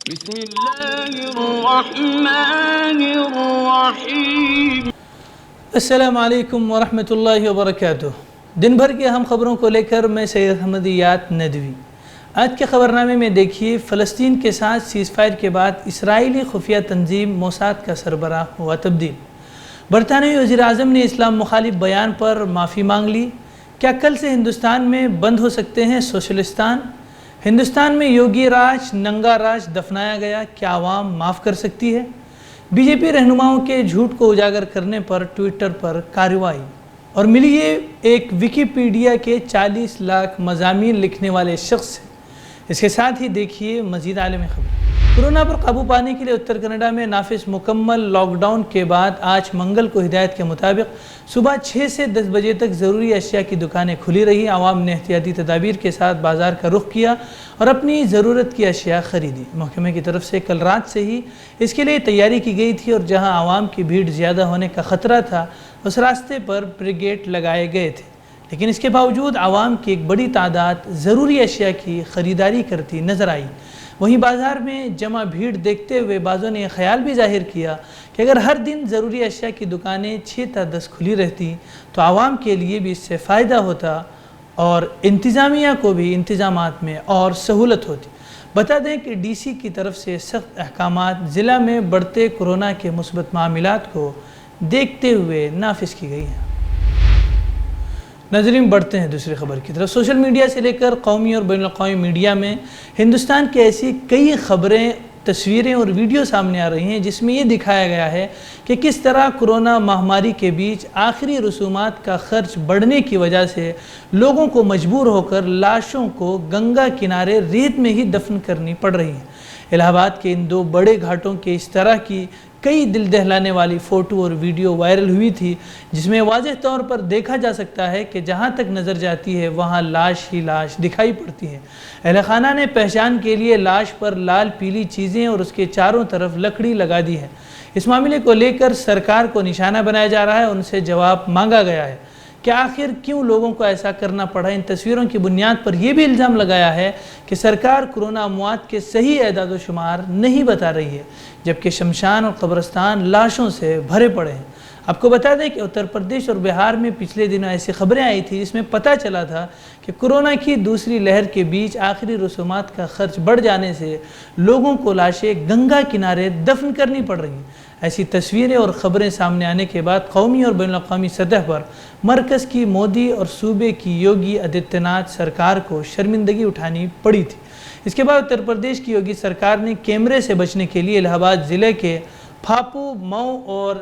بسم اللہ الرحمن الرحیم۔ السلام علیکم ورحمۃ اللہ وبرکاتہ۔ دن بھر کی اہم خبروں کو لے کر میں سید احمدیات ندوی۔ آج کے خبرنامے میں دیکھیے، فلسطین کے ساتھ سیز فائر کے بعد اسرائیلی خفیہ تنظیم موساد کا سربراہ ہوا تبدیل۔ برطانوی وزیر اعظم نے اسلام مخالف بیان پر معافی مانگ لی۔ کیا کل سے ہندوستان میں بند ہو سکتے ہیں سوشلستان؟ ہندوستان میں یوگی راج، ننگا راج دفنایا گیا، کیا عوام معاف کر سکتی ہے؟ بی جے پی رہنماؤں کے جھوٹ کو اجاگر کرنے پر ٹویٹر پر کارروائی، اور ملی یہ ایک ویکیپیڈیا کے 40 لاکھ مضامین لکھنے والے شخص سے۔ اس کے ساتھ ہی دیکھیے مزید عالمی خبر۔ کورونا پر قابو پانے کے لیے اتر کینیڈا میں نافذ مکمل لاک ڈاؤن کے بعد آج منگل کو ہدایت کے مطابق صبح 6 سے 10 بجے تک ضروری اشیاء کی دکانیں کھلی رہی۔ عوام نے احتیاطی تدابیر کے ساتھ بازار کا رخ کیا اور اپنی ضرورت کی اشیاء خریدی۔ محکمے کی طرف سے کل رات سے ہی اس کے لیے تیاری کی گئی تھی، اور جہاں عوام کی بھیڑ زیادہ ہونے کا خطرہ تھا اس راستے پر بریگیڈ لگائے گئے تھے، لیکن اس کے باوجود عوام کی ایک بڑی تعداد ضروری اشیاء کی خریداری کرتی نظر آئی۔ وہیں بازار میں جمع بھیڑ دیکھتے ہوئے بعضوں نے یہ خیال بھی ظاہر کیا کہ اگر ہر دن ضروری اشیاء کی دکانیں 6 تا 10 کھلی رہتی تو عوام کے لیے بھی اس سے فائدہ ہوتا اور انتظامیہ کو بھی انتظامات میں اور سہولت ہوتی۔ بتا دیں کہ ڈی سی کی طرف سے سخت احکامات ضلع میں بڑھتے کورونا کے مثبت معاملات کو دیکھتے ہوئے نافذ کی گئی ہیں۔ ناظرین، بڑھتے ہیں دوسری خبر کی طرف۔ سوشل میڈیا سے لے کر قومی اور بین الاقوامی میڈیا میں ہندوستان کی ایسی کئی خبریں، تصویریں اور ویڈیو سامنے آ رہی ہیں جس میں یہ دکھایا گیا ہے کہ کس طرح کورونا مہاماری کے بیچ آخری رسومات کا خرچ بڑھنے کی وجہ سے لوگوں کو مجبور ہو کر لاشوں کو گنگا کنارے ریت میں ہی دفن کرنی پڑ رہی ہیں۔ الہ آباد کے ان 2 بڑے گھاٹوں کے اس طرح کی کئی دل دہلانے والی فوٹو اور ویڈیو وائرل ہوئی تھی، جس میں واضح طور پر دیکھا جا سکتا ہے کہ جہاں تک نظر جاتی ہے وہاں لاش ہی لاش دکھائی پڑتی ہے۔ اہل خانہ نے پہچان کے لیے لاش پر لال پیلی چیزیں اور اس کے چاروں طرف لکڑی لگا دی ہے۔ اس معاملے کو لے کر سرکار کو نشانہ بنایا جا رہا ہے، ان سے جواب مانگا گیا ہے کہ آخر کیوں لوگوں کو ایسا کرنا پڑا۔ ان تصویروں کی بنیاد پر یہ بھی الزام لگایا ہے کہ سرکار کورونا اموات کے صحیح اعداد و شمار نہیں بتا رہی ہے، جبکہ شمشان اور قبرستان لاشوں سے بھرے پڑے ہیں۔ آپ کو بتا دیں کہ اتر پردیش اور بہار میں پچھلے دنوں ایسی خبریں آئی تھی جس میں پتہ چلا تھا کہ کورونا کی دوسری لہر کے بیچ آخری رسومات کا خرچ بڑھ جانے سے لوگوں کو لاشیں گنگا کنارے دفن کرنی پڑ رہی ہیں۔ ایسی تصویریں اور خبریں سامنے آنے کے بعد قومی اور بین الاقوامی سطح پر مرکز کی مودی اور صوبے کی یوگی آدتیہ ناتھ سرکار کو شرمندگی اٹھانی پڑی تھی۔ اس کے بعد اتر پردیش کی یوگی سرکار نے کیمرے سے بچنے کے لیے الہ آباد ضلع کے پھاپو، مئو اور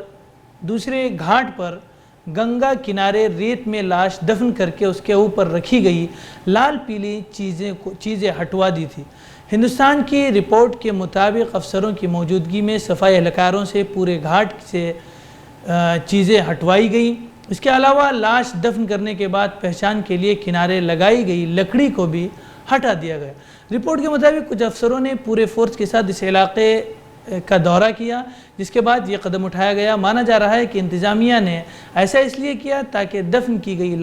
دوسرے گھاٹ پر گنگا کنارے ریت میں لاش دفن کر کے اس کے اوپر رکھی گئی لال پیلی چیزیں ہٹوا دی تھی۔ ہندوستان کی رپورٹ کے مطابق افسروں کی موجودگی میں صفائی اہلکاروں سے پورے گھاٹ سے چیزیں ہٹوائی گئیں۔ اس کے علاوہ لاش دفن کرنے کے بعد پہچان کے لیے کنارے لگائی گئی لکڑی کو بھی ہٹا دیا گیا۔ رپورٹ کے مطابق کچھ افسروں نے پورے فورس کے ساتھ اس علاقے کا دورہ کیا، جس کے بعد یہ قدم اٹھایا گیا۔ مانا جا رہا ہے کہ انتظامیہ نے ایسا اس لیے کیا تاکہ دفن کی گئی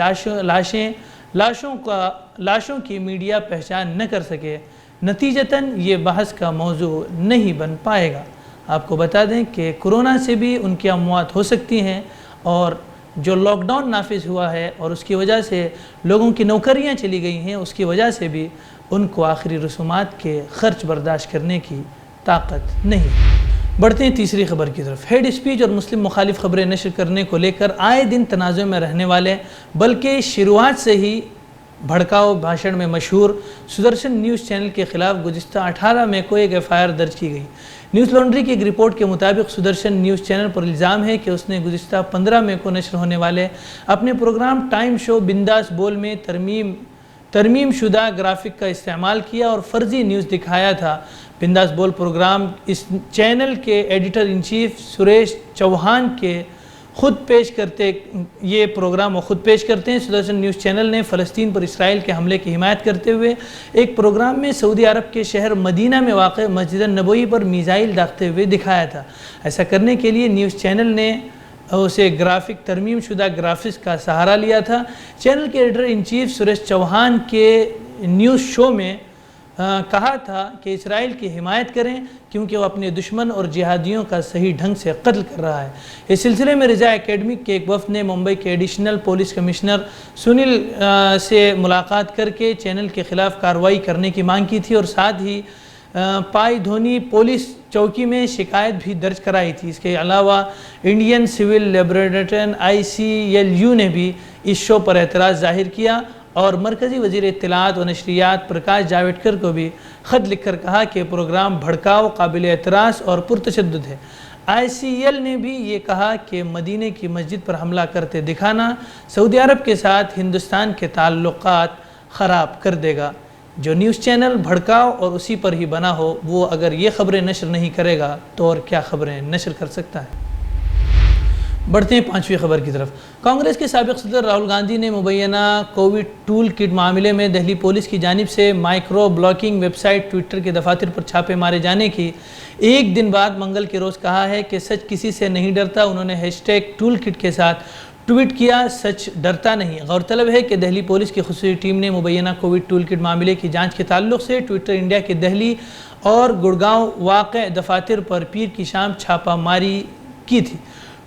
لاشوں کی میڈیا پہچان نہ کر سکے۔ نتیجتاً یہ بحث کا موضوع نہیں بن پائے گا۔ آپ کو بتا دیں کہ کورونا سے بھی ان کی اموات ہو سکتی ہیں، اور جو لاک ڈاؤن نافذ ہوا ہے اور اس کی وجہ سے لوگوں کی نوکریاں چلی گئی ہیں، اس کی وجہ سے بھی ان کو آخری رسومات کے خرچ برداشت کرنے کی طاقت نہیں۔ بڑھتے ہیں تیسری خبر کی طرف۔ ہیڈ اسپیچ اور مسلم مخالف خبریں نشر کرنے کو لے کر آئے دن تنازع میں رہنے والے، بلکہ شروعات سے ہی بھڑکاؤ بھاشن میں مشہور سدرشن نیوز چینل کے خلاف گزشتہ 18 مئی کو ایک FIR درج کی گئی۔ نیوز لانڈری کی ایک رپورٹ کے مطابق سدرشن نیوز چینل پر الزام ہے کہ اس نے گزشتہ 15 مئی کو نشر ہونے والے اپنے پروگرام ٹائم شو بنداس بول میں ترمیم شدہ گرافک کا استعمال کیا اور فرضی نیوز دکھایا تھا۔ بنداس بول پروگرام اس چینل کے editor in chief Suresh Chauhan کے خود پیش کرتے ہیں۔ سدرشن نیوز چینل نے فلسطین پر اسرائیل کے حملے کی حمایت کرتے ہوئے ایک پروگرام میں سعودی عرب کے شہر مدینہ میں واقع مسجد نبوی پر میزائل داغتے ہوئے دکھایا تھا۔ ایسا کرنے کے لیے نیوز چینل نے اسے ترمیم شدہ گرافکس کا سہارا لیا تھا۔ چینل کے editor in chief Suresh Chauhan کے نیوز شو میں کہا تھا کہ اسرائیل کی حمایت کریں کیونکہ وہ اپنے دشمن اور جہادیوں کا صحیح ڈھنگ سے قتل کر رہا ہے۔ اس سلسلے میں رضا اکیڈمک کے ایک وفد نے ممبئی کے ایڈیشنل پولیس کمشنر سنیل سے ملاقات کر کے چینل کے خلاف کارروائی کرنے کی مانگ کی تھی اور ساتھ ہی پائی دھونی پولیس چوکی میں شکایت بھی درج کرائی تھی۔ اس کے علاوہ انڈین سول لبریٹن ICLU نے بھی اس شو پر اعتراض ظاہر کیا اور مرکزی وزیر اطلاعات و نشریات پرکاش جاوڈیکر کو بھی خط لکھ کر کہا کہ پروگرام بھڑکاؤ، قابل اعتراض اور پرتشدد ہے۔ ICL نے بھی یہ کہا کہ مدینے کی مسجد پر حملہ کرتے دکھانا سعودی عرب کے ساتھ ہندوستان کے تعلقات خراب کر دے گا۔ جو نیوز چینل بھڑکاؤ اور اسی پر ہی بنا ہو وہ اگر یہ خبریں نشر نہیں کرے گا تو اور کیا خبریں نشر کر سکتا ہے۔ بڑھتے ہیں 5ویں خبر کی طرف۔ کانگریس کے سابق صدر راہل گاندھی نے مبینہ کووڈ ٹول کٹ معاملے میں دہلی پولیس کی جانب سے micro blogging website Twitter کے دفاتر پر چھاپے مارے جانے کی ایک دن بعد منگل کے روز کہا ہے کہ سچ کسی سے نہیں ڈرتا۔ انہوں نے #ٹول کٹ کے ساتھ ٹویٹ کیا، سچ ڈرتا نہیں۔ غورطلب ہے کہ دہلی پولیس کی خصوصی ٹیم نے مبینہ کووڈ ٹول کٹ معاملے کی جانچ کے تعلق سے ٹویٹر انڈیا کے دہلی اور گڑگاؤں واقع دفاتر پر پیر کی شام چھاپہ ماری کی تھی۔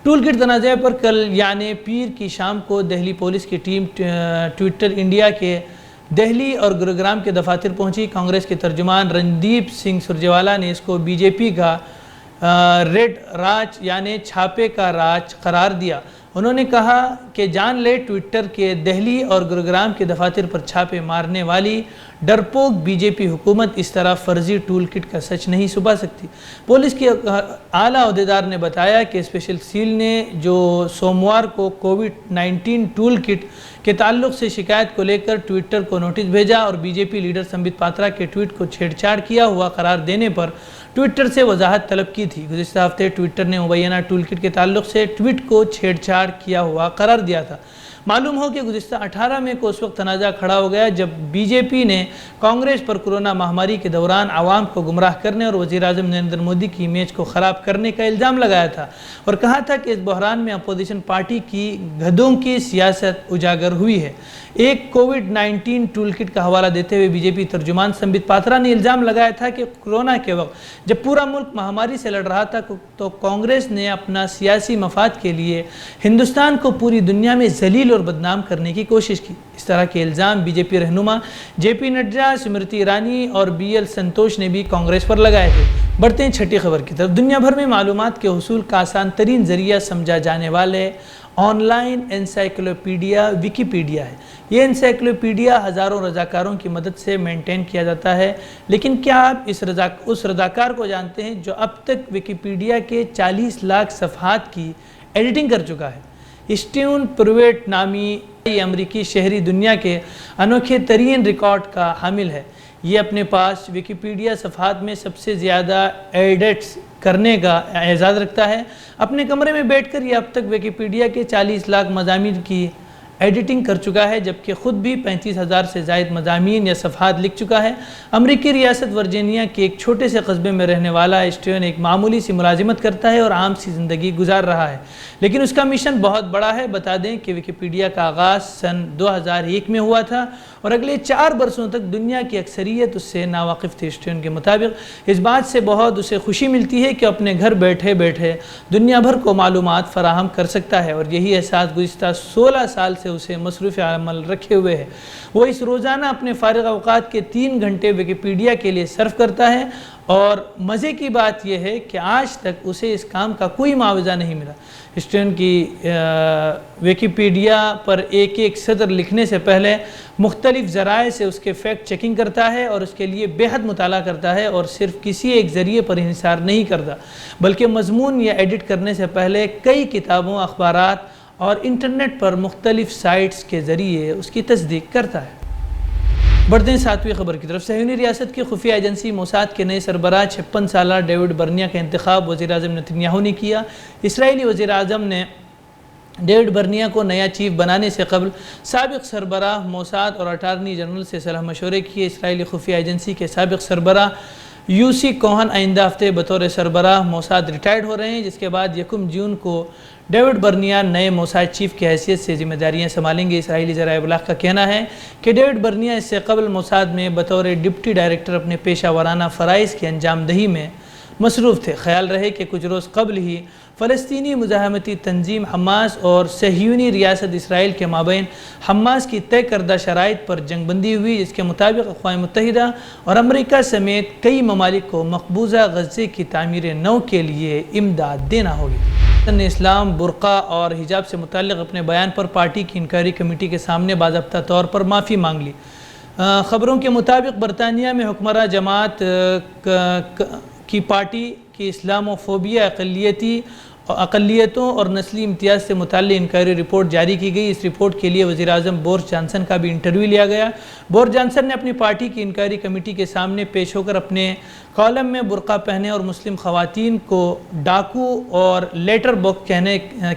ٹول کٹ تنازع پر کل یعنی پیر کی شام کو دہلی پولیس کی ٹیم ٹویٹر انڈیا کے دہلی اور گروگرام کے دفاتر پہنچی۔ کانگریس کے ترجمان رندیپ سنگھ سرجیوالا نے اس کو BJP کا ریڈ راج یعنی چھاپے کا راج قرار دیا۔ انہوں نے کہا کہ جان لے ٹویٹر کے دہلی اور گروگرام کے دفاتر پر چھاپے مارنے والی ڈرپوک BJP حکومت اس طرح فرضی ٹول کٹ کا سچ نہیں چھپا سکتی۔ پولیس کے اعلیٰ عہدیدار نے بتایا کہ اسپیشل سیل نے جو سوموار کو کووڈ-19 ٹول کٹ کے تعلق سے شکایت کو لے کر ٹویٹر کو نوٹس بھیجا اور BJP لیڈر سمبت پاترا کے ٹویٹ کو چھیڑ چھاڑ کیا ہوا قرار دینے پر ٹویٹر سے وضاحت طلب کی تھی۔ گزشتہ ہفتے ٹویٹر نے مبینہ ٹول کٹ کے تعلق سے ٹویٹ کو چھیڑ چھاڑ کیا ہوا قرار دیا تھا۔ معلوم ہو کہ گزشتہ 18 مئی کو اس وقت تنازع کھڑا ہو گیا جب BJP نے کانگریس پر کورونا مہاماری کے دوران عوام کو گمراہ کرنے اور وزیر اعظم نریندر مودی کی امیج کو خراب کرنے کا الزام لگایا تھا اور کہا تھا کہ اس بحران میں اپوزیشن پارٹی کی گدھوں کی سیاست اجاگر ہوئی ہے۔ ایک کووڈ-19 ٹول کٹ کا حوالہ دیتے ہوئے BJP ترجمان سمبت پاترا نے الزام لگایا تھا کہ کورونا کے وقت جب پورا ملک مہاماری سے لڑ رہا تھا تو کانگریس نے اپنا سیاسی مفاد کے لیے ہندوستان کو پوری دنیا میں ذلیل اور بدنام کرنے کی کوشش کی۔ اس طرح کے الزام BJP رہنما JP نڈا، اسمرتی ایرانی اور BL سنتوش نے بھی کانگریس پر لگائے تھے۔ بڑھتے ہیں 6ٹھی خبر کی طرف۔ دنیا بھر میں معلومات کے حصول کا آسان ترین ذریعہ سمجھا جانے والے آن لائن انسائکلوپیڈیا ویکیپیڈیا ہے۔ یہ انسائکلوپیڈیا ہزاروں رضاکاروں کی مدد سے مینٹین کیا جاتا ہے، لیکن کیا آپ اس رضاکار کو جانتے ہیں جو اب تک ویکیپیڈیا کے 40 لاکھ صفحات کی ایڈیٹنگ کر چکا ہے؟ اسٹیون پرویٹ نامی امریکی شہری دنیا کے انوکھے ترین ریکارڈ کا حامل ہے۔ یہ اپنے پاس ویکیپیڈیا صفحات میں سب سے زیادہ ایڈٹس کرنے کا اعزاز رکھتا ہے۔ اپنے کمرے میں بیٹھ کر یہ اب تک ویکیپیڈیا کے 40 لاکھ مضامین کی ایڈیٹنگ کر چکا ہے، جبکہ خود بھی 35,000 سے زائد مضامین یا صفحات لکھ چکا ہے۔ امریکی ریاست ورجینیا کے ایک چھوٹے سے قصبے میں رہنے والا اسٹیون ایک معمولی سی ملازمت کرتا ہے اور عام سی زندگی گزار رہا ہے، لیکن اس کا مشن بہت بڑا ہے۔ بتا دیں کہ ویکیپیڈیا کا آغاز سن 2001 میں ہوا تھا اور اگلے 4 برسوں تک دنیا کی اکثریت اس سے ناواقف تھی۔ اسٹیون کے مطابق اس بات سے بہت اسے خوشی ملتی ہے کہ اپنے گھر بیٹھے بیٹھے دنیا بھر کو معلومات فراہم کر سکتا ہے، اور یہی احساس گزشتہ 16 سال سے اسے مصروف عمل رکھے ہوئے ہے۔ وہ اس روزانہ اپنے فارغ اوقات کے 3 گھنٹے ویکیپیڈیا کے لیے صرف کرتا ہے، اور مزے کی بات یہ ہے کہ آج تک اسے اس کام کا کوئی معاوضہ نہیں ملا۔ اسٹیون کی ویکیپیڈیا پر ایک سطر لکھنے سے پہلے مختلف ذرائع سے اس کے فیکٹ چیکنگ کرتا ہے اور اس کے لیے بے حد مطالعہ کرتا ہے، اور صرف کسی ایک ذریعے پر انحصار نہیں کرتا بلکہ مضمون یا ایڈٹ کرنے سے پہلے کئی کتابوں، اخبارات اور انٹرنیٹ پر مختلف سائٹس کے ذریعے اس کی تصدیق کرتا ہے۔ بڑھتے ہیں 7ویں خبر کی طرف۔ صہیونی ریاست کی خفیہ ایجنسی موساد کے نئے سربراہ 56 سالہ ڈیوڈ برنیا کا انتخاب وزیر اعظم نتن یاہو نے کیا۔ اسرائیلی وزیر اعظم نے ڈیوڈ برنیا کو نیا چیف بنانے سے قبل سابق سربراہ موساد اور اٹارنی جنرل سے صلاح مشورے کیے۔ اسرائیلی خفیہ ایجنسی کے سابق سربراہ یوسی کوہن آئندہ ہفتے بطور سربراہ موساد ریٹائرڈ ہو رہے ہیں، جس کے بعد 1 جون کو ڈیوڈ برنیا نئے موساد چیف کی حیثیت سے ذمہ داریاں سنبھالیں گے۔ اسرائیلی ذرائع ابلاغ کا کہنا ہے کہ ڈیوڈ برنیا اس سے قبل موساد میں بطور ڈپٹی ڈائریکٹر اپنے پیشہ ورانہ فرائض کی انجام دہی میں مصروف تھے۔ خیال رہے کہ کچھ روز قبل ہی فلسطینی مزاحمتی تنظیم حماس اور صہیونی ریاست اسرائیل کے مابین حماس کی طے کردہ شرائط پر جنگ بندی ہوئی، جس کے مطابق اقوام متحدہ اور امریکہ سمیت کئی ممالک کو مقبوضہ غزے کی تعمیر نو کے لیے امداد دینا ہوگی۔ نے اسلام، برقع اور حجاب سے متعلق اپنے بیان پر پارٹی کی انکوائری کمیٹی کے سامنے باضابطہ طور پر معافی مانگ لی۔ خبروں کے مطابق برطانیہ میں حکمراں جماعت کی پارٹی کی اسلام و فوبیا، اقلیتوں اور نسلی امتیاز سے متعلق انکوائری رپورٹ جاری کی گئی۔ اس رپورٹ کے لیے وزیر اعظم بورس جانسن کا بھی انٹرویو لیا گیا۔ بورس جانسن نے اپنی پارٹی کی انکوائری کمیٹی کے سامنے پیش ہو کر اپنے کالم میں برقع پہنے اور مسلم خواتین کو ڈاکو اور لیٹر باکس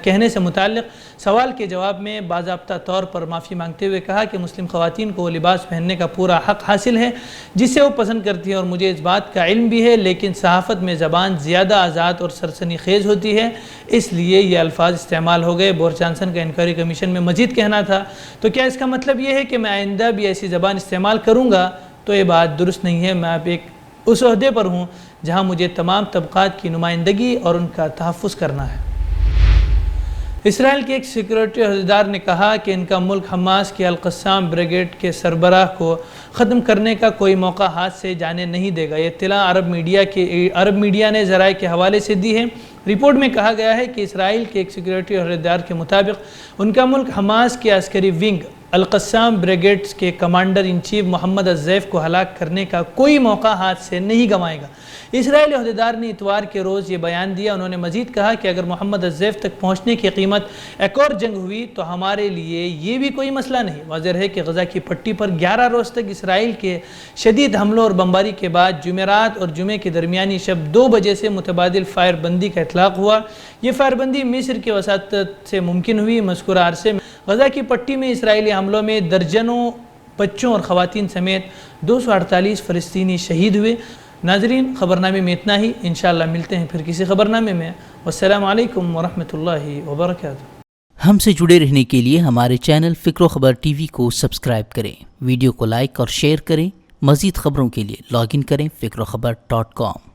کہنے سے متعلق سوال کے جواب میں باضابطہ طور پر معافی مانگتے ہوئے کہا کہ مسلم خواتین کو وہ لباس پہننے کا پورا حق حاصل ہے جسے وہ پسند کرتی ہیں، اور مجھے اس بات کا علم بھی ہے، لیکن صحافت میں زبان زیادہ آزاد اور سرسنی خیز ہوتی ہے، اس لیے یہ الفاظ استعمال ہو گئے۔ بورس جانسن کا انکوائری کمیشن میں مزید کہنا تھا، تو کیا اس کا مطلب یہ ہے کہ میں آئندہ بھی ایسی زبان استعمال کروں گا؟ تو یہ بات درست نہیں ہے۔ میں اب اس عہدے پر ہوں جہاں مجھے تمام طبقات کی نمائندگی اور ان کا تحفظ کرنا ہے۔ اسرائیل کے ایک سیکورٹی عہدیدار نے کہا کہ ان کا ملک حماس کے القسام بریگیڈ کے سربراہ کو ختم کرنے کا کوئی موقع ہاتھ سے جانے نہیں دے گا۔ یہ اطلاع عرب میڈیا نے ذرائع کے حوالے سے دی ہے۔ رپورٹ میں کہا گیا ہے کہ اسرائیل کے ایک سیکورٹی عہدیدار کے مطابق ان کا ملک حماس کے عسکری ونگ القسام بریگیڈز کے کمانڈر ان چیف محمد الزیف کو ہلاک کرنے کا کوئی موقع ہاتھ سے نہیں گنوائے گا۔ اسرائیلی عہدیدار نے اتوار کے روز یہ بیان دیا۔ انہوں نے مزید کہا کہ اگر محمد الزیف تک پہنچنے کی قیمت ایک اور جنگ ہوئی تو ہمارے لیے یہ بھی کوئی مسئلہ نہیں۔ واضح ہے کہ غزہ کی پٹی پر 11 روز تک اسرائیل کے شدید حملوں اور بمباری کے بعد جمعرات اور جمعے کے درمیانی شب 2 بجے سے متبادل فائر بندی کا اطلاق ہوا۔ یہ فائر بندی مصر کی وساطت سے ممکن ہوئی۔ مذکورہ عرصے میں غزہ کی پٹی میں اسرائیلی حملوں میں درجنوں بچوں اور خواتین سمیت 248 فلسطینی شہید ہوئے۔ ناظرین، خبرنامے میں اتنا ہی۔ انشاءاللہ ملتے ہیں پھر کسی خبرنامے میں۔ والسلام علیکم ورحمۃ اللہ وبرکاتہ۔ ہم سے جڑے رہنے کے لیے ہمارے چینل فکر و خبر ٹی وی کو سبسکرائب کریں، ویڈیو کو لائک اور شیئر کریں۔ مزید خبروں کے لیے لاگ ان کریں فکروخبر.com۔